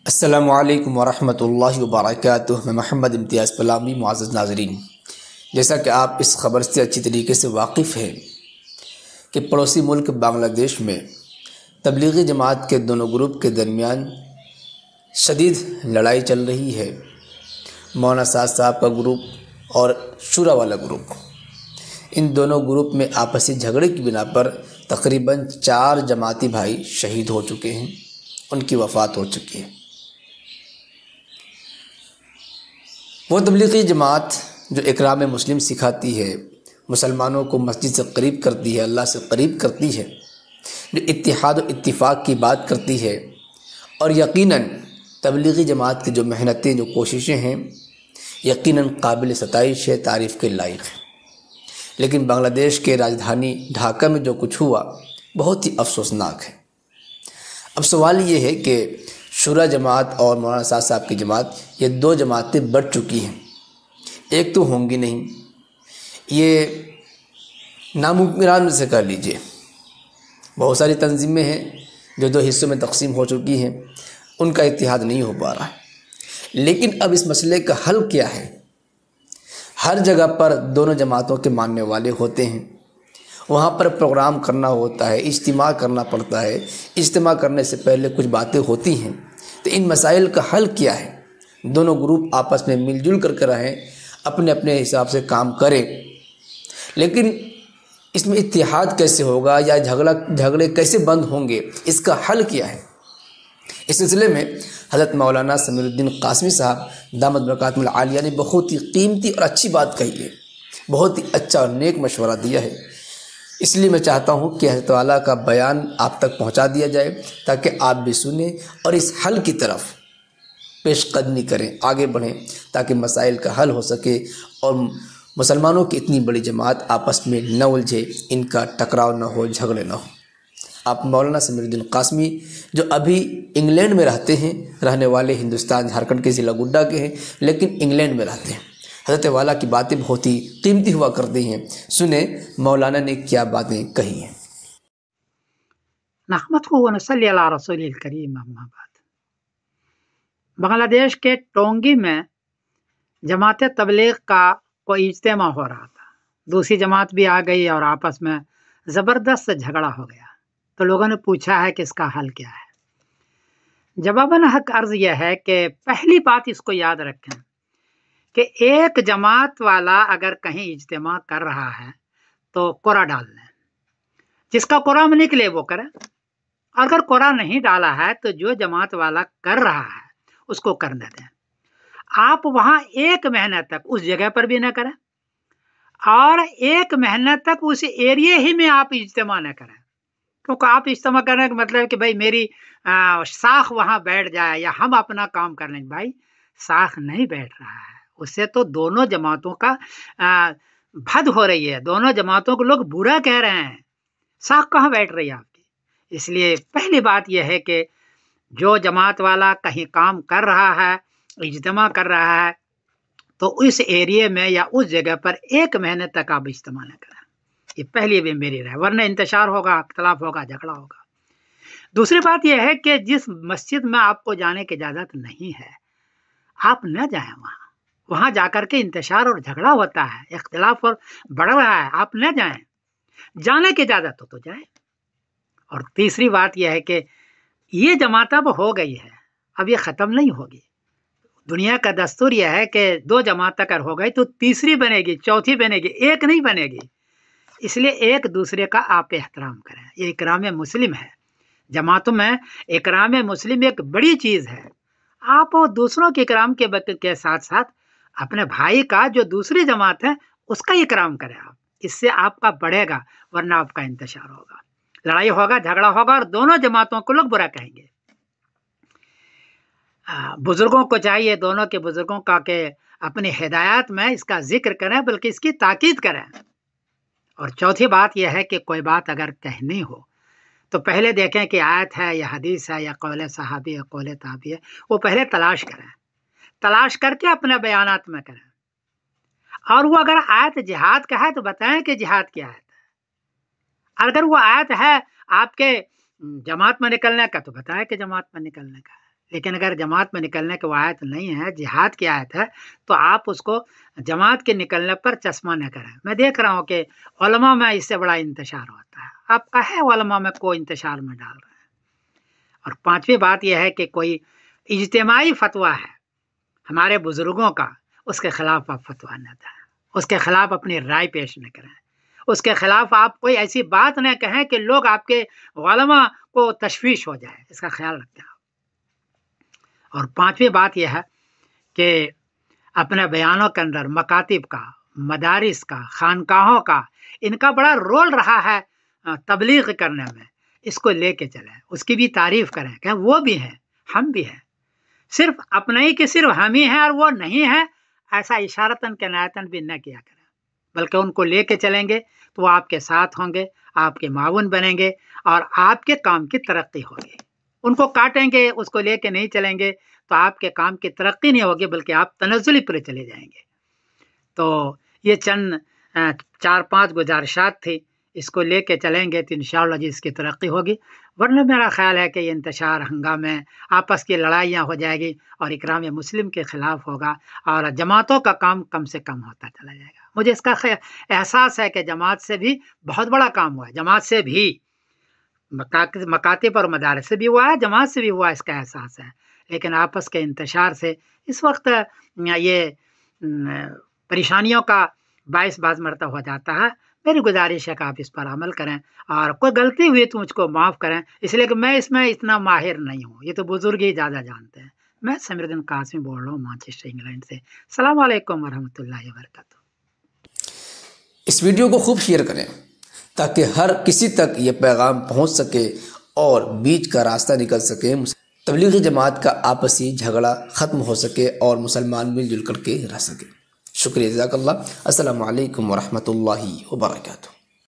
السلام علیکم ورحمۃ اللہ وبرکاتہ۔ میں محمد امتیاز پلامی۔ معزز ناظرین، جیسا کہ آپ اس خبر سے اچھی طریقے سے واقف ہیں کہ پڑوسی ملک بنگلہ دیش میں تبلیغی جماعت کے دونوں گروپ کے درمیان شدید لڑائی چل رہی ہے۔ مولانا سعد صاحب کا گروپ اور شورا والا گروپ، ان دونوں گروپ میں آپسی جھگڑے کی بنا پر تقریباً 4 جماعتی بھائی شہید ہو چکے ہیں، ان کی وفات ہو چکی ہے۔ وہ تبلیغی جماعت جو اکرام مسلم سکھاتی ہے، مسلمانوں کو مسجد سے قریب کرتی ہے، اللہ سے قریب کرتی ہے، جو اتحاد و اتفاق کی بات کرتی ہے، اور یقیناً تبلیغی جماعت کی جو محنتیں، جو کوششیں ہیں، یقیناً قابل ستائش ہے، تعریف کے لائق ہے۔ لیکن بنگلہ دیش کے راجدھانی ڈھاکہ میں جو کچھ ہوا بہت ہی افسوسناک ہے۔ اب سوال یہ ہے کہ شورا جماعت اور مولانا سعد صاحب کی جماعت، یہ 2 جماعتیں بڑھ چکی ہیں، ایک تو ہوں گی نہیں۔ یہ ناممکنات میں سے کر لیجئے، بہت ساری تنظیمیں ہیں جو 2 حصوں میں تقسیم ہو چکی ہیں، ان کا اتحاد نہیں ہو پا رہا ہے۔ لیکن اب اس مسئلے کا حل کیا ہے؟ ہر جگہ پر دونوں جماعتوں کے ماننے والے ہوتے ہیں، وہاں پر پروگرام کرنا ہوتا ہے، اجتماع کرنا پڑتا ہے، اجتماع کرنے سے پہلے کچھ باتیں ہوتی ہیں۔ تو ان مسائل کا حل کیا ہے؟ دونوں گروپ آپس میں مل جل کر رہیں، اپنے اپنے حساب سے کام کریں، لیکن اس میں اتحاد کیسے ہوگا یا جھگڑے کیسے بند ہوں گے؟ اس کا حل کیا ہے؟ اس سلسلے میں حضرت مولانا سمیر الدین قاسمی صاحب دامت برکاتہم العالیہ نے بہت ہی قیمتی اور اچھی بات کہی ہے، بہت ہی اچھا اور نیک مشورہ دیا ہے۔ اس لیے میں چاہتا ہوں کہ حضرت والا کا بیان آپ تک پہنچا دیا جائے تاکہ آپ بھی سنیں اور اس حل کی طرف پیش قدمی کریں، آگے بڑھیں، تاکہ مسائل کا حل ہو سکے اور مسلمانوں کی اتنی بڑی جماعت آپس میں نہ الجھے، ان کا ٹکراؤ نہ ہو، جھگڑے نہ ہو۔ آپ مولانا سمیر الدین قاسمی جو ابھی انگلینڈ میں رہتے ہیں، رہنے والے ہندوستان جھارکھنڈ کے ضلع گڈا کے ہیں، لیکن انگلینڈ میں رہتے ہیں، حضرت والا کی باتیں بہت ہی قیمتی ہوا کرتی ہیں۔ سنیں مولانا نے کیا باتیں کہی ہیں۔ نحمدہ و نصلی علی رسول الکریم، اما بعد۔ بنگلہ دیش کے ٹونگی میں جماعت تبلیغ کا کوئی اجتماع ہو رہا تھا، دوسری جماعت بھی آ گئی اور آپس میں زبردست جھگڑا ہو گیا۔ تو لوگوں نے پوچھا ہے کہ اس کا حل کیا ہے؟ جواباً حق عرض یہ ہے کہ پہلی بات اس کو یاد رکھیں کہ ایک جماعت والا اگر کہیں اجتماع کر رہا ہے تو قرعہ ڈال لیں، جس کا قرعہ میں نکلے وہ کرے، اگر قرعہ نہیں ڈالا ہے تو جو جماعت والا کر رہا ہے اس کو کرنے دیں۔ آپ وہاں 1 مہینہ تک اس جگہ پر بھی نہ کریں اور 1 مہینہ تک اس ایریے ہی میں آپ اجتماع نہ کریں، کیونکہ آپ اجتماع کرنے کا مطلب کہ بھائی میری ساکھ وہاں بیٹھ جائے یا ہم اپنا کام کر لیں۔ بھائی ساکھ نہیں بیٹھ رہا ہے، اس سے تو دونوں جماعتوں کا بھد ہو رہی ہے، دونوں جماعتوں کو لوگ برا کہہ رہے ہیں، ساکھ کہاں بیٹھ رہی ہے آپ کی؟ اس لیے پہلی بات یہ ہے کہ جو جماعت والا کہیں کام کر رہا ہے، اجتماع کر رہا ہے، تو اس ایریے میں یا اس جگہ پر 1 مہینے تک آپ اجتماع نہ کریں۔ یہ پہلی بھی میری رائے، ورنہ انتشار ہوگا، اختلاف ہوگا، جھگڑا ہوگا۔ دوسری بات یہ ہے کہ جس مسجد میں آپ کو جانے کی اجازت نہیں ہے آپ نہ جائیں، وہاں جا کر کے انتشار اور جھگڑا ہوتا ہے، اختلاف اور بڑھ رہا ہے، آپ نہ جائیں۔ جانے کی اجازت ہو تو جائیں۔ اور تیسری بات یہ ہے کہ یہ جماعت اب ہو گئی ہے، اب یہ ختم نہیں ہوگی۔ دنیا کا دستور یہ ہے کہ 2 جماعت اگر ہو گئی تو تیسری بنے گی، چوتھی بنے گی، ایک نہیں بنے گی۔ اس لیے ایک دوسرے کا آپ احترام کریں، یہ اکرام مسلم ہے۔ جماعتوں میں اکرام مسلم ایک بڑی چیز ہے۔ آپ دوسروں کے اکرام کے ساتھ ساتھ اپنے بھائی کا جو دوسری جماعت ہے اس کا اکرام کریں آپ، اس سے آپ کا بڑھے گا، ورنہ آپ کا انتشار ہوگا، لڑائی ہوگا، جھگڑا ہوگا اور دونوں جماعتوں کو لوگ برا کہیں گے۔ بزرگوں کو چاہیے، دونوں کے بزرگوں کا، کہ اپنی ہدایات میں اس کا ذکر کریں، بلکہ اس کی تاکید کریں۔ اور چوتھی بات یہ ہے کہ کوئی بات اگر کہنی ہو تو پہلے دیکھیں کہ آیت ہے یا حدیث ہے یا قول صحابی ہے، قول تابعی ہے، وہ پہلے تلاش کریں، تلاش کر کے اپنے بیانات میں کریں۔ اور وہ اگر آیت جہاد کا ہے تو بتائیں کہ جہاد کی آیت ہے، اگر وہ آیت ہے آپ کے جماعت میں نکلنے کا تو بتائیں کہ جماعت میں نکلنے کا ہے۔ لیکن اگر جماعت میں نکلنے کی آیت نہیں ہے، جہاد کی آیت ہے، تو آپ اس کو جماعت کے نکلنے پر چشمہ نہ کریں۔ میں دیکھ رہا ہوں کہ علماء میں اس سے بڑا انتشار ہوتا ہے، آپ کہے علماء میں کو انتشار میں ڈال رہے ہیں۔ اور پانچویں بات یہ ہے کہ کوئی اجتماعی فتویٰ ہے ہمارے بزرگوں کا، اس کے خلاف آپ فتویٰ نہ دیں، اس کے خلاف اپنی رائے پیش نہ کریں، اس کے خلاف آپ کوئی ایسی بات نہ کہیں کہ لوگ آپ کے علماء کو تشویش ہو جائے، اس کا خیال رکھیں۔ اور پانچویں بات یہ ہے کہ اپنے بیانوں کے اندر مکاتب کا، مدارس کا، خانقاہوں کا، ان کا بڑا رول رہا ہے تبلیغ کرنے میں، اس کو لے کے چلیں، اس کی بھی تعریف کریں کہ وہ بھی ہیں، ہم بھی ہیں، صرف اپنا ہی کہ صرف ہم ہی ہیں اور وہ نہیں ہیں، ایسا اشارتاً کنایتاً بھی نہ کیا کریں، بلکہ ان کو لے کے چلیں گے تو وہ آپ کے ساتھ ہوں گے، آپ کے معاون بنیں گے اور آپ کے کام کی ترقی ہوگی۔ ان کو کاٹیں گے، اس کو لے کے نہیں چلیں گے تو آپ کے کام کی ترقی نہیں ہوگی، بلکہ آپ تنزلی پر چلے جائیں گے۔ تو یہ چند 4-5 گزارشات تھی، اس کو لے کے چلیں گے تو انشاءاللہ جی اس کی ترقی ہوگی، ورنہ میرا خیال ہے کہ یہ انتشار ہنگامے، آپس کی لڑائیاں ہو جائے گی اور اکرام مسلم کے خلاف ہوگا اور جماعتوں کا کام کم سے کم ہوتا چلا جائے گا۔ مجھے اس کا احساس ہے کہ جماعت سے بھی بہت بڑا کام ہوا ہے، جماعت سے بھی، مکاتب اور مدارس سے بھی ہوا ہے، جماعت سے بھی ہوا، اس کا احساس ہے، لیکن آپس کے انتشار سے اس وقت یہ پریشانیوں کا باعث بعض مرتبہ ہو جاتا ہے۔ میری گزارش ہے کہ آپ اس پر عمل کریں اور کوئی غلطی ہوئی تو مجھ کو معاف کریں، اس لیے کہ میں اس میں اتنا ماہر نہیں ہوں، یہ تو بزرگ ہی زیادہ جانتے ہیں۔ میں سمیر الدین قاسمی بول رہا ہوں مانچسٹر انگلینڈ سے۔ السلام علیکم ورحمۃ اللہ وبرکاتہ۔ اس ویڈیو کو خوب شیئر کریں تاکہ ہر کسی تک یہ پیغام پہنچ سکے اور بیچ کا راستہ نکل سکے، تبلیغی جماعت کا آپسی جھگڑا ختم ہو سکے اور مسلمان مل جل کر کے رہ سکے۔ شکریہ، جزاک اللہ۔ السلام علیکم ورحمۃ اللہ وبرکاتہ۔